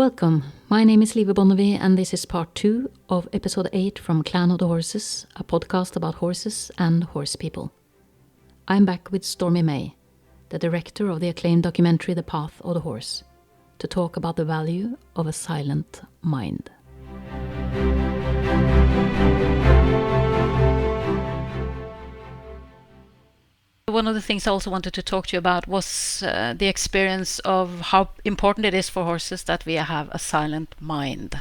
Welcome, my name is Live Bonnevie and this is part 2 of episode 8 from Clan of the Horses, a podcast about horses and horse people. I'm back with Stormy May, the director of the acclaimed documentary The Path of the Horse, to talk about the value of a silent mind. One of the things I also wanted to talk to you about was the experience of how important it is for horses that we have a silent mind.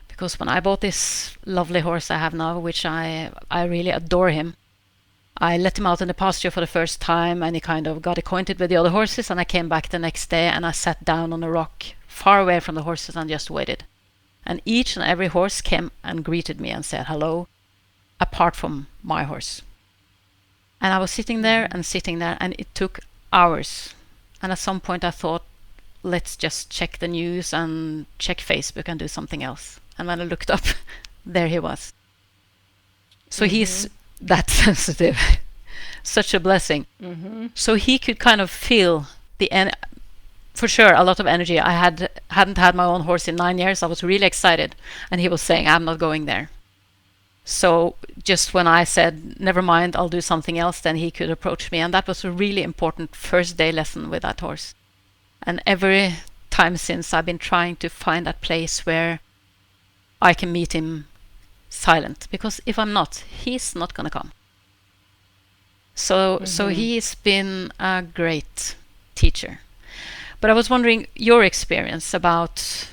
Because when I bought this lovely horse I have now, which I really adore him, I let him out in the pasture for the first time and he kind of got acquainted with the other horses, and I came back the next day and I sat down on a rock far away from the horses and just waited. And each and every horse came and greeted me and said hello, apart from my horse. And I was sitting there and it took hours. And at some point I thought, let's just check the news and check Facebook and do something else. And when I looked up, there he was. So he's that sensitive. Such a blessing. So he could kind of feel for sure a lot of energy. I hadn't had my own horse in 9 years. I was really excited. And he was saying, I'm not going there. So just when I said, never mind, I'll do something else, then he could approach me. And that was a really important first day lesson with that horse. And every time since, I've been trying to find that place where I can meet him silent. Because if I'm not, he's not going to come. So he's been a great teacher. But I was wondering your experience about,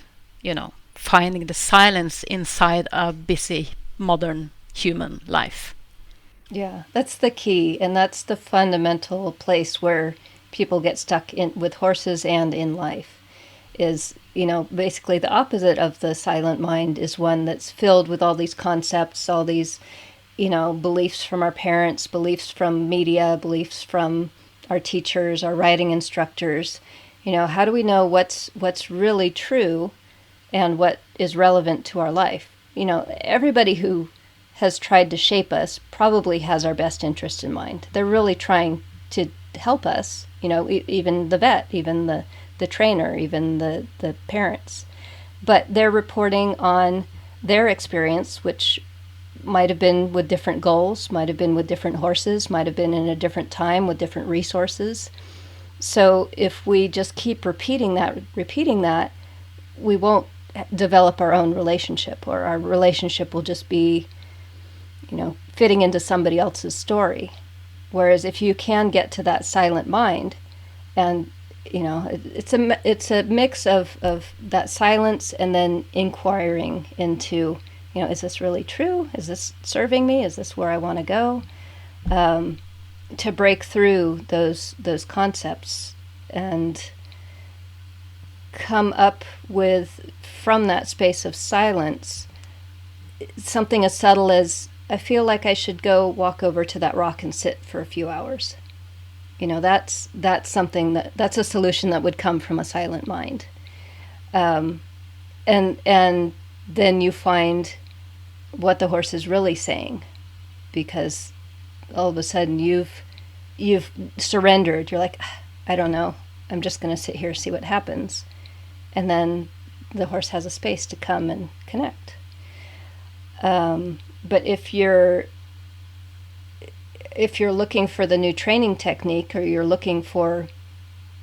finding the silence inside a busy modern human life. Yeah, that's the key, and that's the fundamental place where people get stuck in with horses and in life is, basically the opposite of the silent mind is one that's filled with all these concepts, all these, beliefs from our parents, beliefs from media, beliefs from our teachers, our riding instructors. How do we know what's really true and what is relevant to our life? Everybody who has tried to shape us probably has our best interest in mind. They're really trying to help us, even the vet, even the trainer, even the parents. But they're reporting on their experience, which might have been with different goals, might have been with different horses, might have been in a different time with different resources. So if we just keep repeating that, we won't develop our own relationship, or our relationship will just be, fitting into somebody else's story. Whereas if you can get to that silent mind, and it's a mix of that silence and then inquiring into, is this really true? Is this serving me? Is this where I want to go? To break through those concepts and come up with, from that space of silence, something as subtle as, I feel like I should go walk over to that rock and sit for a few hours. That's something that's a solution that would come from a silent mind. And then you find what the horse is really saying, because all of a sudden you've surrendered. You're like, I don't know. I'm just going to sit here, see what happens. And then the horse has a space to come and connect. But if you're looking for the new training technique, or you're looking for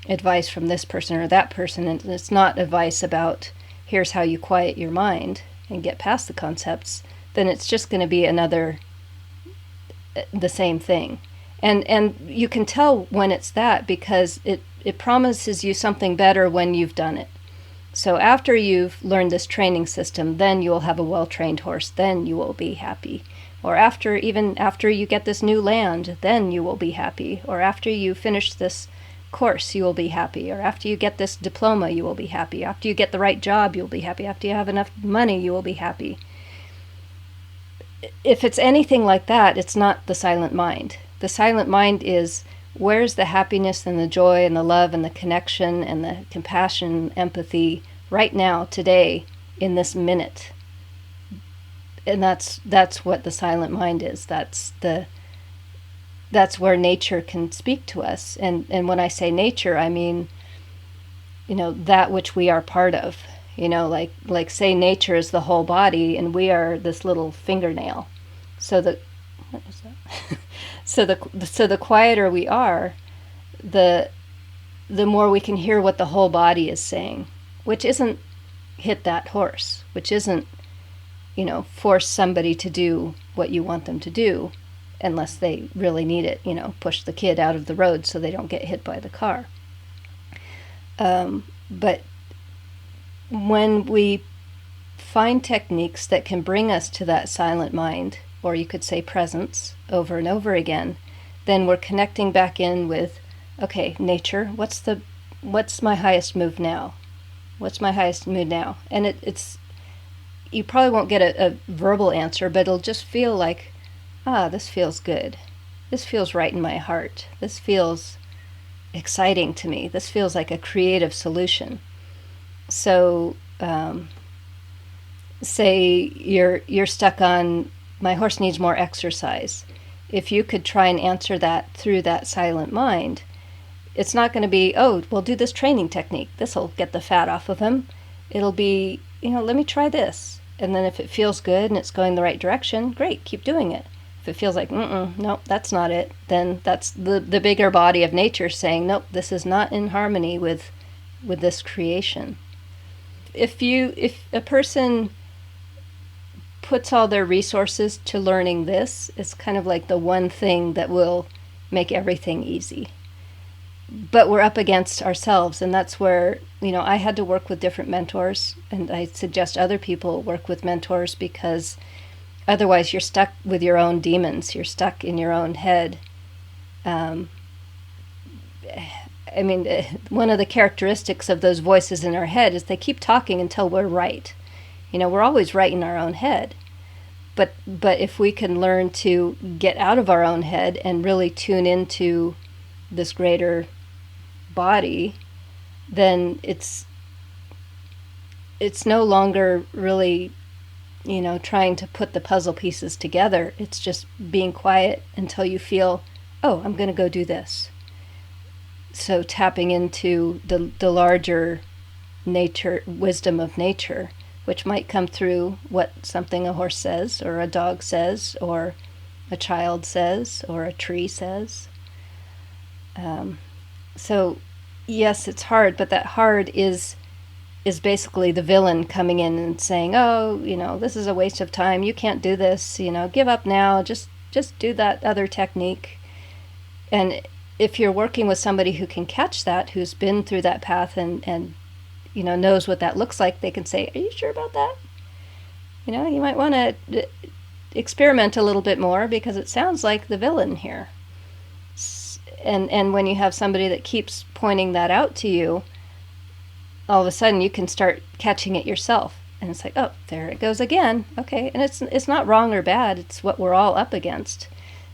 advice from this person or that person, and it's not advice about here's how you quiet your mind and get past the concepts, then it's just going to be the same thing. And you can tell when it's that, because it promises you something better when you've done it. So after you've learned this training system, then you'll have a well-trained horse, then you will be happy. Or after you get this new land, then you will be happy. Or after you finish this course, you will be happy. Or after you get this diploma, you will be happy. After you get the right job, you'll be happy. After you have enough money, you will be happy. If it's anything like that, it's not the silent mind. The silent mind is, where's the happiness and the joy and the love and the connection and the compassion, empathy right now, today, in this minute? And that's what the silent mind is. That's where nature can speak to us. And when I say nature, I mean, that which we are part of. Like say nature is the whole body and we are this little fingernail. So the what is that? So the quieter we are, the more we can hear what the whole body is saying, which isn't hit that horse, which isn't force somebody to do what you want them to do unless they really need it, push the kid out of the road so they don't get hit by the car. But when we find techniques that can bring us to that silent mind, or you could say presence, over and over again, then we're connecting back in with, okay, nature, what's my highest move now? What's my highest mood now? And it's you probably won't get a verbal answer, but it'll just feel like, this feels good. This feels right in my heart. This feels exciting to me. This feels like a creative solution. So, say you're stuck on, my horse needs more exercise. If you could try and answer that through that silent mind, it's not going to be, we'll do this training technique. This will get the fat off of him. It'll be, let me try this. And then if it feels good and it's going the right direction, great, keep doing it. If it feels like, nope, that's not it, then that's the bigger body of nature saying, nope, this is not in harmony with this creation. If a person puts all their resources to learning this, it's kind of like the one thing that will make everything easy. But we're up against ourselves, and that's where, I had to work with different mentors, and I suggest other people work with mentors, because otherwise you're stuck with your own demons. You're stuck in your own head. One of the characteristics of those voices in our head is they keep talking until we're right. We're always right in our own head. But if we can learn to get out of our own head and really tune into this greater body, then it's no longer really, trying to put the puzzle pieces together. It's just being quiet until you feel, I'm going to go do this. So tapping into the larger nature, wisdom of nature, which might come through what something a horse says, or a dog says, or a child says, or a tree says. So yes, it's hard, but that hard is basically the villain coming in and saying, this is a waste of time, you can't do this, give up now, just do that other technique. And if you're working with somebody who can catch that, who's been through that path and knows what that looks like, they can say, are you sure about that? You might want to experiment a little bit more, because it sounds like the villain here. And when you have somebody that keeps pointing that out to you, all of a sudden you can start catching it yourself. And it's like, there it goes again. Okay, and it's not wrong or bad. It's what we're all up against.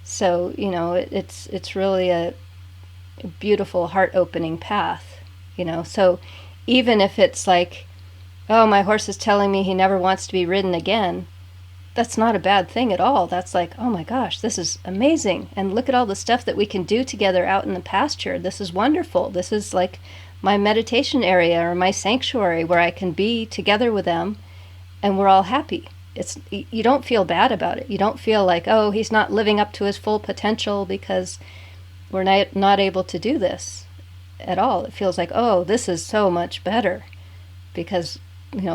So, it's really a beautiful, heart-opening path, So even if it's like, my horse is telling me he never wants to be ridden again, that's not a bad thing at all. That's like, oh my gosh, this is amazing. And look at all the stuff that we can do together out in the pasture. This is wonderful. This is like my meditation area or my sanctuary where I can be together with them and we're all happy. You don't feel bad about it. You don't feel like, he's not living up to his full potential because we're not able to do this at all. It feels like, this is so much better because,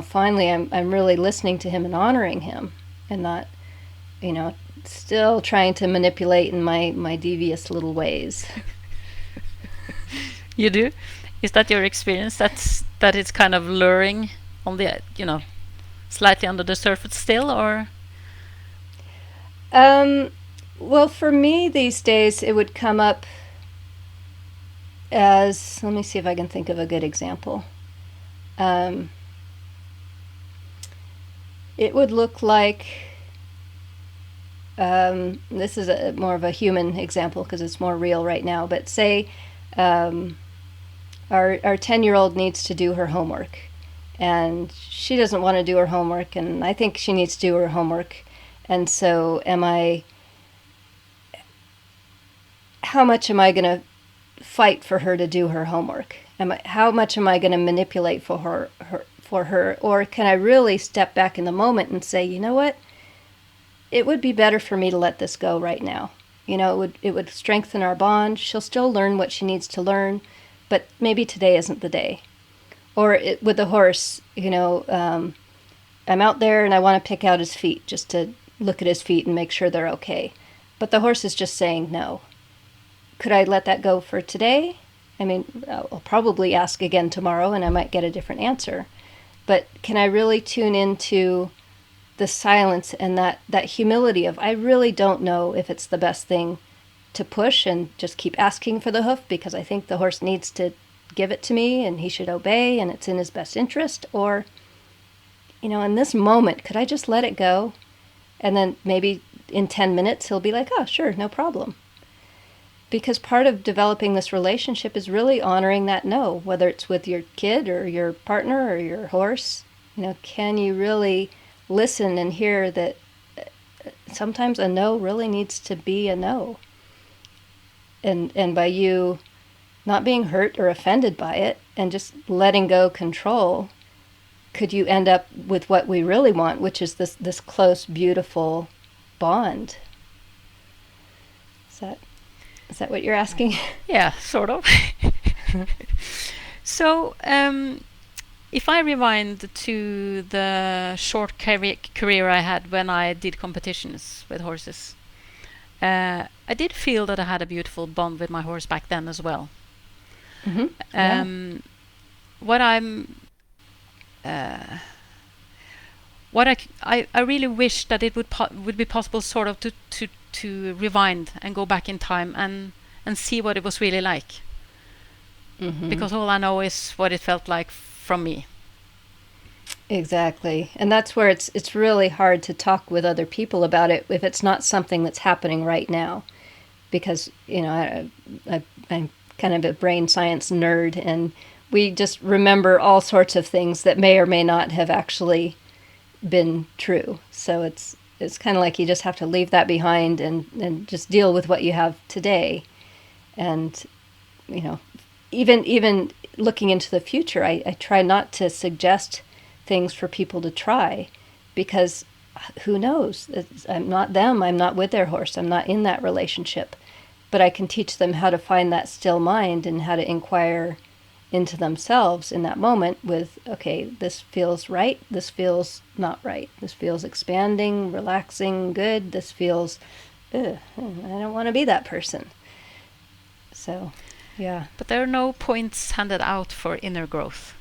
finally I'm really listening to him and honoring him. And not, still trying to manipulate in my devious little ways. You do? Is that your experience? That it's kind of luring on the, slightly under the surface still, or? Well, for me these days, it would come up as, let me see if I can think of a good example. It would look like, this is more of a human example because it's more real right now, but say our 10-year-old needs to do her homework and she doesn't want to do her homework, and I think she needs to do her homework. And so how much am I going to fight for her to do her homework? how much am I going to manipulate for her, or can I really step back in the moment and say, you know what, it would be better for me to let this go right now. It would strengthen our bond. She'll still learn what she needs to learn, but maybe today isn't the day. Or with the horse, I'm out there and I want to pick out his feet just to look at his feet and make sure they're okay. But the horse is just saying no. Could I let that go for today? I mean, I'll probably ask again tomorrow and I might get a different answer. But can I really tune into the silence and that humility of, I really don't know if it's the best thing to push and just keep asking for the hoof because I think the horse needs to give it to me and he should obey and it's in his best interest, or in this moment could I just let it go, and then maybe in 10 minutes he'll be like, oh sure, no problem. Because part of developing this relationship is really honoring that no, whether it's with your kid or your partner or your horse. Can you really listen and hear that sometimes a no really needs to be a no, and by you not being hurt or offended by it and just letting go control, could you end up with what we really want, which is this close, beautiful bond? Is that what you're asking? Yeah, sort of. So, if I rewind to the short career I had when I did competitions with horses, I did feel that I had a beautiful bond with my horse back then as well. Mm-hmm. Yeah. What I'm, what I really wish that it would be possible sort of to rewind and go back in time and see what it was really like. Mm-hmm. Because all I know is what it felt like from me. Exactly. And that's where it's really hard to talk with other people about it if it's not something that's happening right now. Because, I'm kind of a brain science nerd, and we just remember all sorts of things that may or may not have actually been true. So it's kind of like you just have to leave that behind and just deal with what you have today. And, even looking into the future, I try not to suggest things for people to try, because who knows? I'm not them. I'm not with their horse. I'm not in that relationship. But I can teach them how to find that still mind and how to inquire into themselves in that moment with, okay, this feels right. This feels not right. This feels expanding, relaxing, good. This feels, I don't want to be that person. So, yeah. But there are no points handed out for inner growth.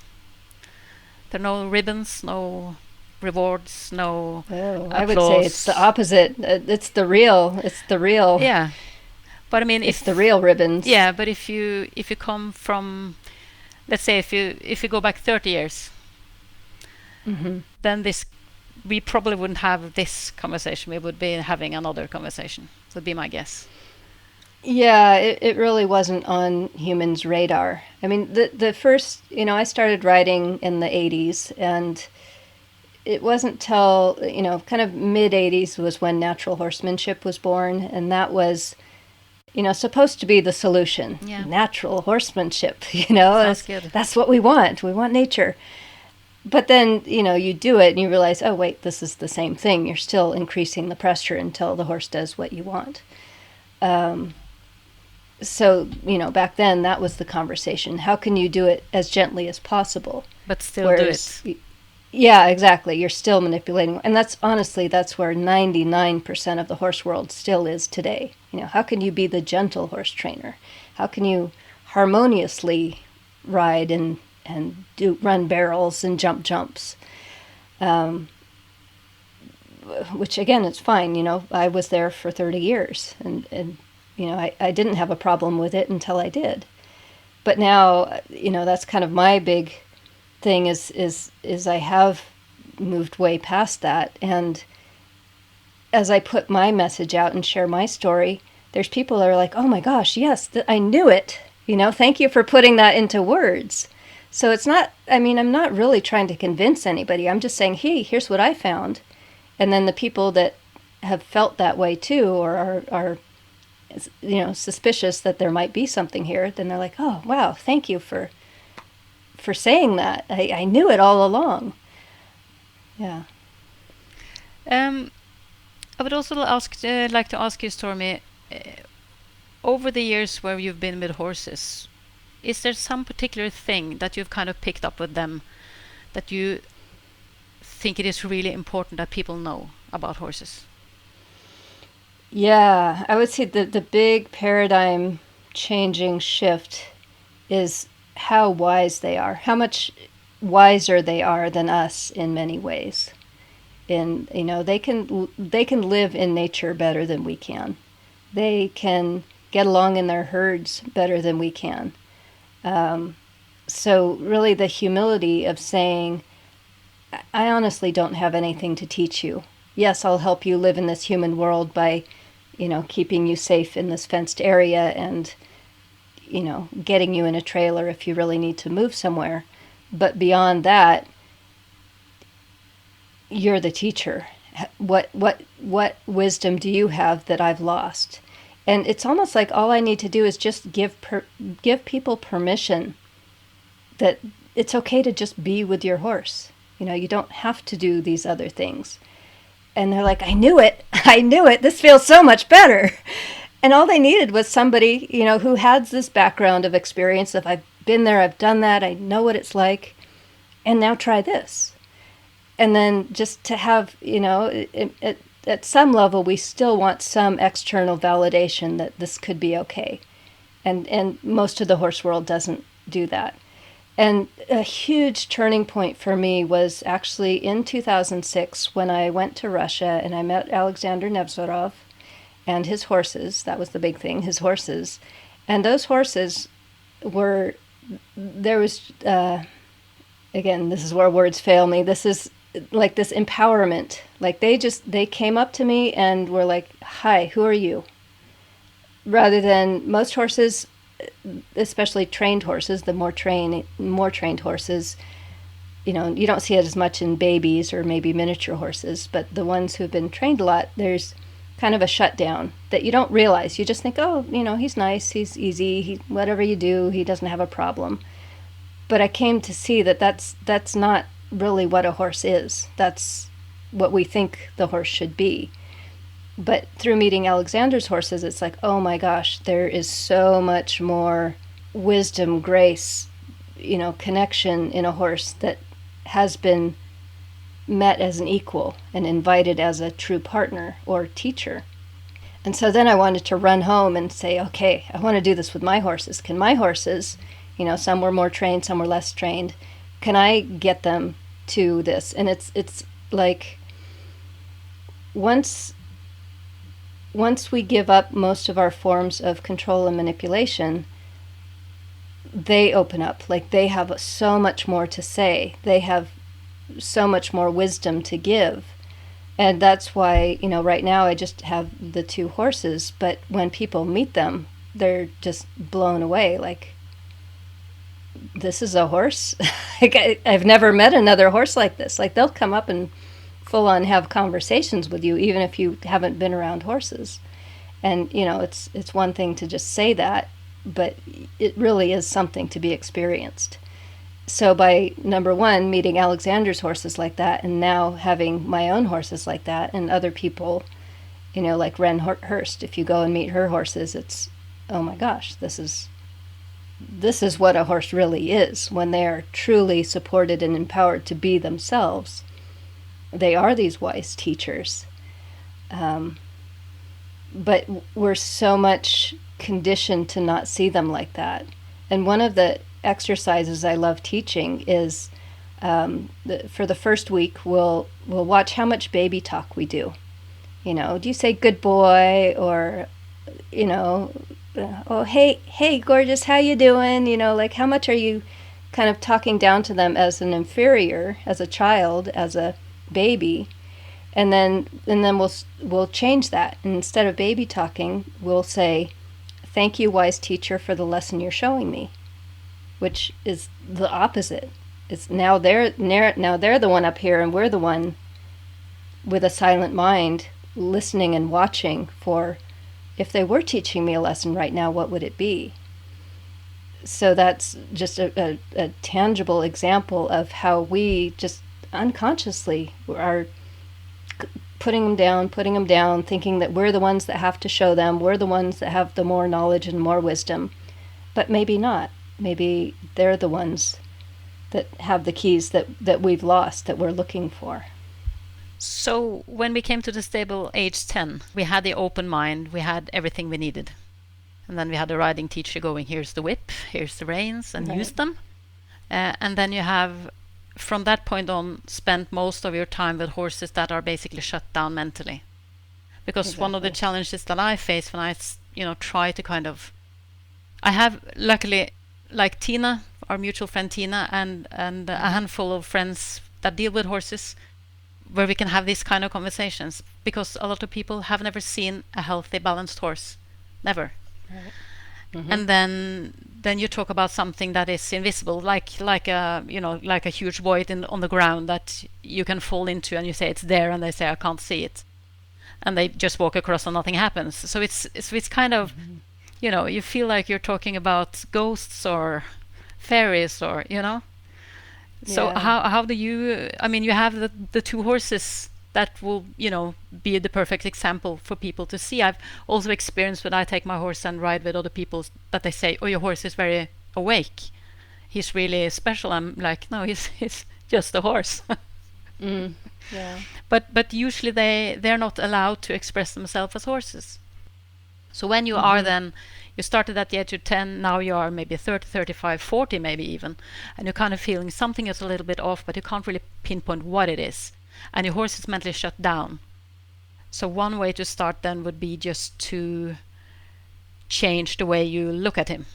There are no ribbons, no rewards, no applause. I would say it's the opposite. It's the real. Yeah. But I mean, it's the real ribbons. Yeah, but if you come from, let's say, if you go back 30 years, mm-hmm. then we probably wouldn't have this conversation. We would be having another conversation. Would be my guess. Yeah, it really wasn't on humans' radar. I mean, the first, I started riding in the 80s, and it wasn't till, kind of mid-80s was when natural horsemanship was born, and that was, supposed to be the solution. Yeah. Natural horsemanship, Sounds good. That's what we want. We want nature. But then, you do it and you realize, oh, wait, this is the same thing. You're still increasing the pressure until the horse does what you want. So, back then that was the conversation. How can you do it as gently as possible? But still do it. Yeah, exactly. You're still manipulating. And that's where 99% of the horse world still is today. How can you be the gentle horse trainer? How can you harmoniously ride and run barrels and jump jumps? Which again, it's fine. I was there for 30 years and I didn't have a problem with it until I did. But now, that's kind of my big thing is I have moved way past that. And as I put my message out and share my story, there's people that are like, oh my gosh, yes, I knew it. Thank you for putting that into words. So it's not, I'm not really trying to convince anybody. I'm just saying, hey, here's what I found. And then the people that have felt that way too, or are suspicious that there might be something here, then they're like, oh, wow, thank you for for saying that. I knew it all along. Yeah. Um, I would also like to ask you, Stormy, uh, over the years where you've been with horses, is there some particular thing that you've kind of picked up with them that you think it is really important that people know about horses? Yeah, I would say the big paradigm changing shift is how wise they are, how much wiser they are than us in many ways. And they can live in nature better than we can. They can get along in their herds better than we can. So really, the humility of saying, I honestly don't have anything to teach you. Yes, I'll help you live in this human world by, keeping you safe in this fenced area and, getting you in a trailer if you really need to move somewhere. But beyond that, you're the teacher. What wisdom do you have that I've lost? And it's almost like all I need to do is just give people permission that it's okay to just be with your horse. You don't have to do these other things. And they're like, I knew it. I knew it. This feels so much better. And all they needed was somebody, who has this background of experience of I've been there, I've done that, I know what it's like, and now try this. And then just to have, at some level, we still want some external validation that this could be okay. And most of the horse world doesn't do that. And a huge turning point for me was actually in 2006 when I went to Russia and I met Alexander Nevzorov and his horses. That was the big thing, his horses. And those horses were, there was, again, this is where words fail me. This is like this empowerment. Like they came up to me and were like, hi, who are you? Rather than most horses, especially trained horses, the more trained horses, you don't see it as much in babies or maybe miniature horses, but the ones who've been trained a lot, there's kind of a shutdown that you don't realize. You just think, oh, he's nice, he's easy, whatever you do, he doesn't have a problem. But I came to see that that's not really what a horse is. That's what we think the horse should be. But through meeting Alexander's horses, it's like, oh my gosh, there is so much more wisdom, grace, connection in a horse that has been met as an equal and invited as a true partner or teacher. And so then I wanted to run home and say, okay, I want to do this with my horses. Can my horses, some were more trained, some were less trained, can I get them to this? And it's like once we give up most of our forms of control and manipulation, they open up. Like they have so much more to say. They have so much more wisdom to give. And that's why, right now I just have the two horses, but when people meet them, they're just blown away. Like, this is a horse? Like, I've never met another horse like this. Like, they'll come up and full on have conversations with you, even if you haven't been around horses. And, it's one thing to just say that, but it really is something to be experienced. So by number one, meeting Alexander's horses like that, and now having my own horses like that, and other people, like Ren Hurst, if you go and meet her horses, it's, oh my gosh, this is what a horse really is. When they are truly supported and empowered to be themselves, they are these wise teachers. But we're so much conditioned to not see them like that. And one of the exercises I love teaching is for the first week, we'll watch how much baby talk we do. Do you say good boy, or, oh, hey, gorgeous, how you doing? Like, how much are you kind of talking down to them as an inferior, as a child, as a baby? And then we'll change that. And instead of baby talking, we'll say, thank you, wise teacher, for the lesson you're showing me, which is the opposite. It's now they're the one up here, and we're the one with a silent mind listening and watching for, if they were teaching me a lesson right now, what would it be? So that's just a tangible example of how we just unconsciously are putting them down, thinking that we're the ones that have to show them, we're the ones that have the more knowledge and more wisdom. But maybe not. Maybe they're the ones that have the keys that we've lost, that we're looking for. So when we came to the stable age 10, we had the open mind, we had everything we needed. And then we had a riding teacher going, here's the whip, here's the reins, and Right. use them. And then you have, from that point on, spent most of your time with horses that are basically shut down mentally. Because one of the Exactly. challenges that I face when I, try to kind of, I have luckily, like Tina, our mutual friend Tina, and a handful of friends that deal with horses, where we can have these kind of conversations. Because a lot of people have never seen a healthy, balanced horse, never. Right. Mm-hmm. And then you talk about something that is invisible, like a like a huge void on the ground that you can fall into, and you say it's there, and they say I can't see it, and they just walk across and nothing happens. So it's kind of, Mm-hmm. you feel like you're talking about ghosts or fairies, or so Yeah. how do you, I mean, you have the two horses that will, be the perfect example for people to see. I've also experienced when I take my horse and ride with other people that they say, oh, your horse is very awake. He's really special. I'm like, no, he's just a horse. Mm. Yeah. But usually they're not allowed to express themselves as horses. So when you are Mm-hmm. then, you started at the age of 10, now you are maybe 30, 35, 40 maybe even, and you're kind of feeling something is a little bit off, but you can't really pinpoint what it is. And your horse is mentally shut down. So one way to start then would be just to change the way you look at him,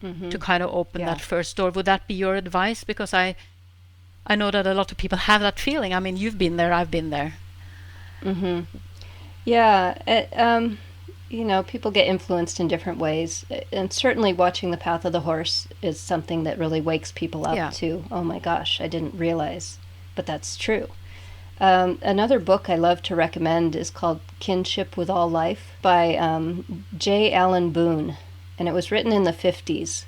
Mm-hmm. to kind of open Yeah. that first door. Would that be your advice? Because I know that a lot of people have that feeling. I mean, you've been there, I've been there. Mm-hmm. Yeah. People get influenced in different ways, and certainly watching The Path of the Horse is something that really wakes people up Yeah. to, oh my gosh, I didn't realize, but that's true. Another book I love to recommend is called Kinship with All Life by J. Allen Boone, and it was written in the 50s.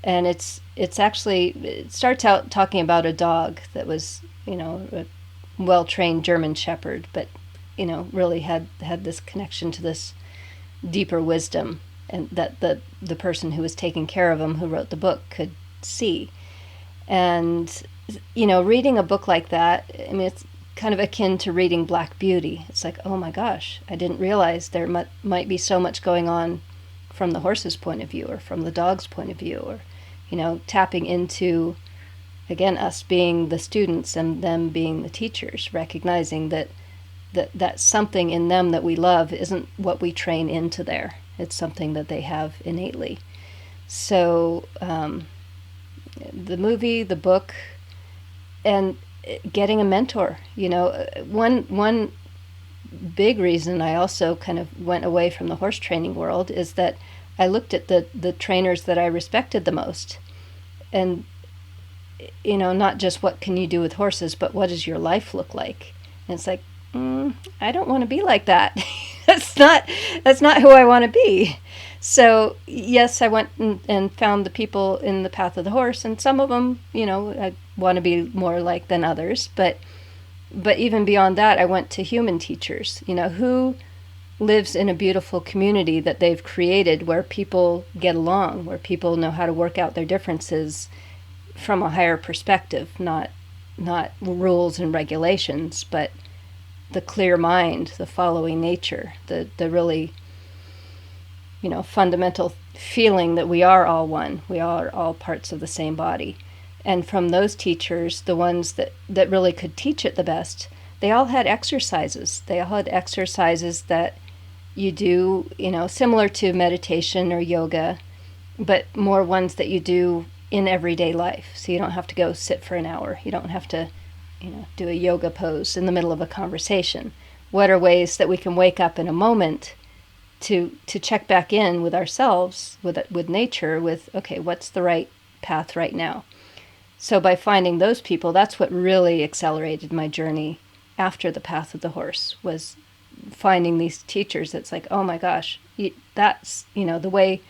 And it's actually, it starts out talking about a dog that was, a well-trained German Shepherd, but really had this connection to this deeper wisdom, and that the person who was taking care of him, who wrote the book, could see. And reading a book like that, I mean, it's kind of akin to reading Black Beauty. It's like, oh my gosh, I didn't realize there might be so much going on from the horse's point of view, or from the dog's point of view, or tapping into, again, us being the students and them being the teachers, recognizing that something in them that we love isn't what we train into there. It's something that they have innately. So the movie, the book, and getting a mentor. One big reason I also kind of went away from the horse training world is that I looked at the trainers that I respected the most, and not just what can you do with horses, but what does your life look like? And it's like, I don't want to be like that. that's not who I want to be. So yes, I went and found the people in the path of the horse, and some of them, I want to be more like than others. But even beyond that, I went to human teachers. Who lives in a beautiful community that they've created, where people get along, where people know how to work out their differences from a higher perspective, not rules and regulations, but the clear mind, the following nature, the really, fundamental feeling that we are all one. We are all parts of the same body. And from those teachers, the ones that really could teach it the best, they all had exercises. They all had exercises that you do, similar to meditation or yoga, but more ones that you do in everyday life. So you don't have to go sit for an hour. You don't have to, do a yoga pose in the middle of a conversation. What are ways that we can wake up in a moment to check back in with ourselves, with nature, with, okay, what's the right path right now? So by finding those people, that's what really accelerated my journey after the path of the horse, was finding these teachers. That's like, oh my gosh, that's, the way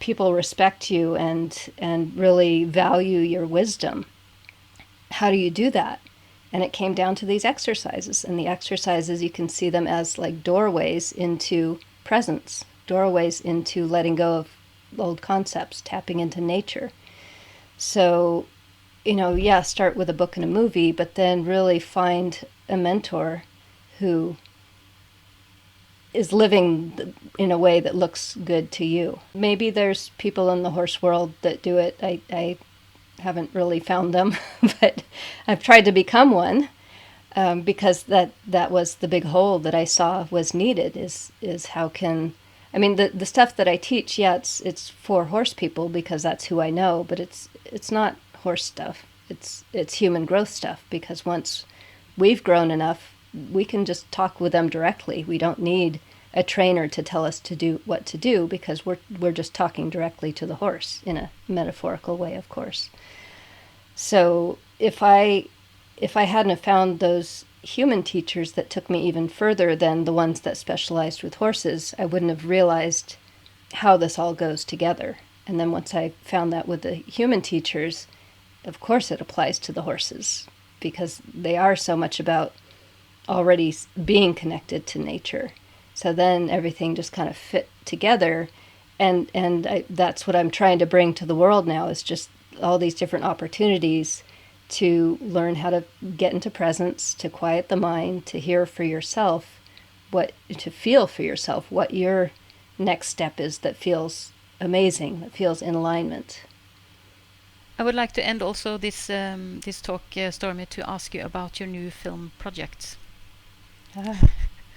people respect you and really value your wisdom. How do you do that? And it came down to these exercises. And the exercises, you can see them as like doorways into presence, doorways into letting go of old concepts, tapping into nature. So, start with a book and a movie, but then really find a mentor who is living in a way that looks good to you. Maybe there's people in the horse world that do it. I haven't really found them, but I've tried to become one, because that was the big hole that I saw was needed, is how can, the stuff that I teach, it's for horse people because that's who I know, but it's not horse stuff. It's human growth stuff, because once we've grown enough, we can just talk with them directly. We don't need a trainer to tell us to do what to do, because we're just talking directly to the horse in a metaphorical way, of course. So if I hadn't have found those human teachers that took me even further than the ones that specialized with horses, I wouldn't have realized how this all goes together. And then once I found that with the human teachers, of course it applies to the horses, because they are so much about already being connected to nature. So then everything just kind of fit together, and that's what I'm trying to bring to the world now, is just all these different opportunities to learn how to get into presence, to quiet the mind, to hear for yourself, to feel for yourself what your next step is that feels amazing, that feels in alignment. I would like to end also this talk, Stormy, to ask you about your new film project.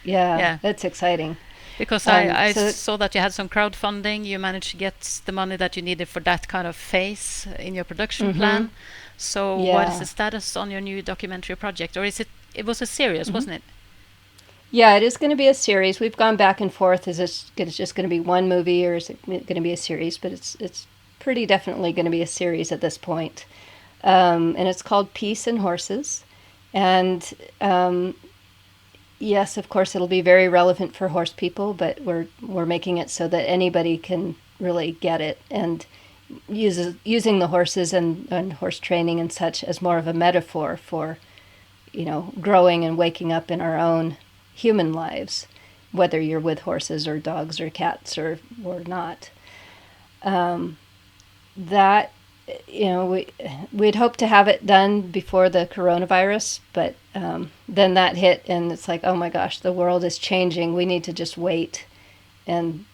Yeah, that's exciting. Because I saw that you had some crowdfunding. You managed to get the money that you needed for that kind of phase in your production plan. So what is the status on your new documentary project? Or it was a series, wasn't it? Yeah, it is going to be a series. We've gone back and forth. Is it just going to be one movie, or is it going to be a series? But it's pretty definitely going to be a series at this point. And it's called Peace and Horses. And yes, of course, it'll be very relevant for horse people, but we're making it so that anybody can really get it, and using the horses and horse training and such as more of a metaphor for, growing and waking up in our own human lives, whether you're with horses or dogs or cats or not. That, we'd hoped to have it done before the coronavirus, but then that hit, and it's like, oh my gosh, the world is changing. We need to just wait and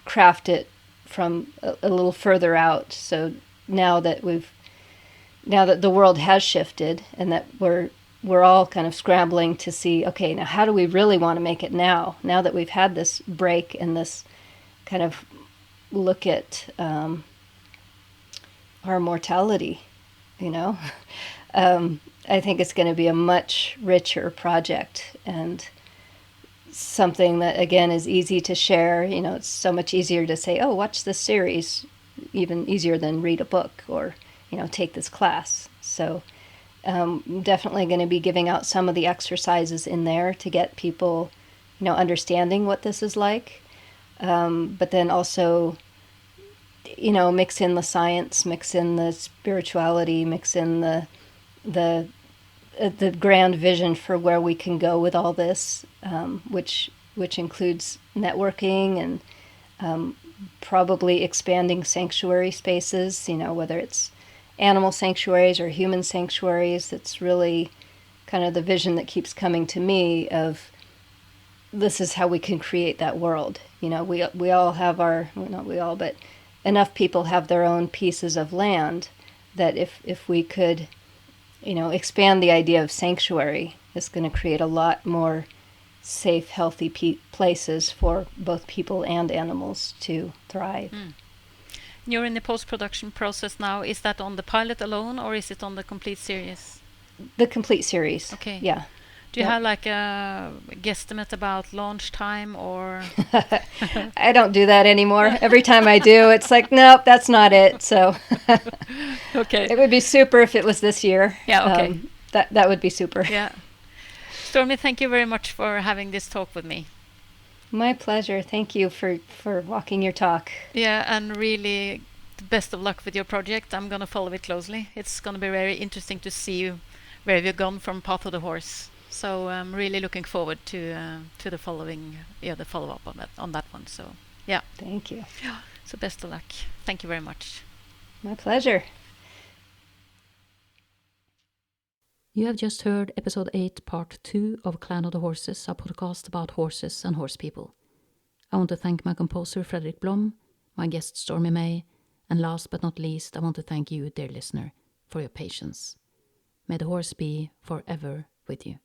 craft it from a little further out. So now that the world has shifted, and that we're all kind of scrambling to see, okay, now how do we really want to make it now that we've had this break and this kind of look at our mortality, I think it's going to be a much richer project, and something that, again, is easy to share. It's so much easier to say, oh, watch this series, even easier than read a book or, take this class. So definitely going to be giving out some of the exercises in there to get people, understanding what this is like. But then also, mix in the science, mix in the spirituality, mix in the grand vision for where we can go with all this, which includes networking and probably expanding sanctuary spaces, whether it's animal sanctuaries or human sanctuaries. It's really kind of the vision that keeps coming to me of, this is how we can create that world. We all have not we all, but enough people have their own pieces of land that if we could, expand the idea of sanctuary, it's going to create a lot more safe, healthy places for both people and animals to thrive. You're in the post-production process now. Is that on the pilot alone, or is it on the complete series? The complete series. Okay. Yeah. Do you have like a guesstimate about launch time, or? I don't do that anymore. Every time I do, it's like, nope, that's not it. So okay. It would be super if it was this year. Yeah, okay. That would be super. Yeah. Stormy, thank you very much for having this talk with me. My pleasure. Thank you for walking your talk. Yeah, and really the best of luck with your project. I'm gonna follow it closely. It's gonna be very interesting to see where you've gone from Path of the Horse. So I'm really looking forward to the following, the follow up on that one. So yeah, Thank you. so best of luck. Thank you very much. My pleasure. You have just heard episode 8, part 2 of Clan of the Horses, a podcast about horses and horse people. I want to thank my composer Fredrik Blom, my guest Stormy May, and last but not least, I want to thank you, dear listener, for your patience. May the horse be forever with you.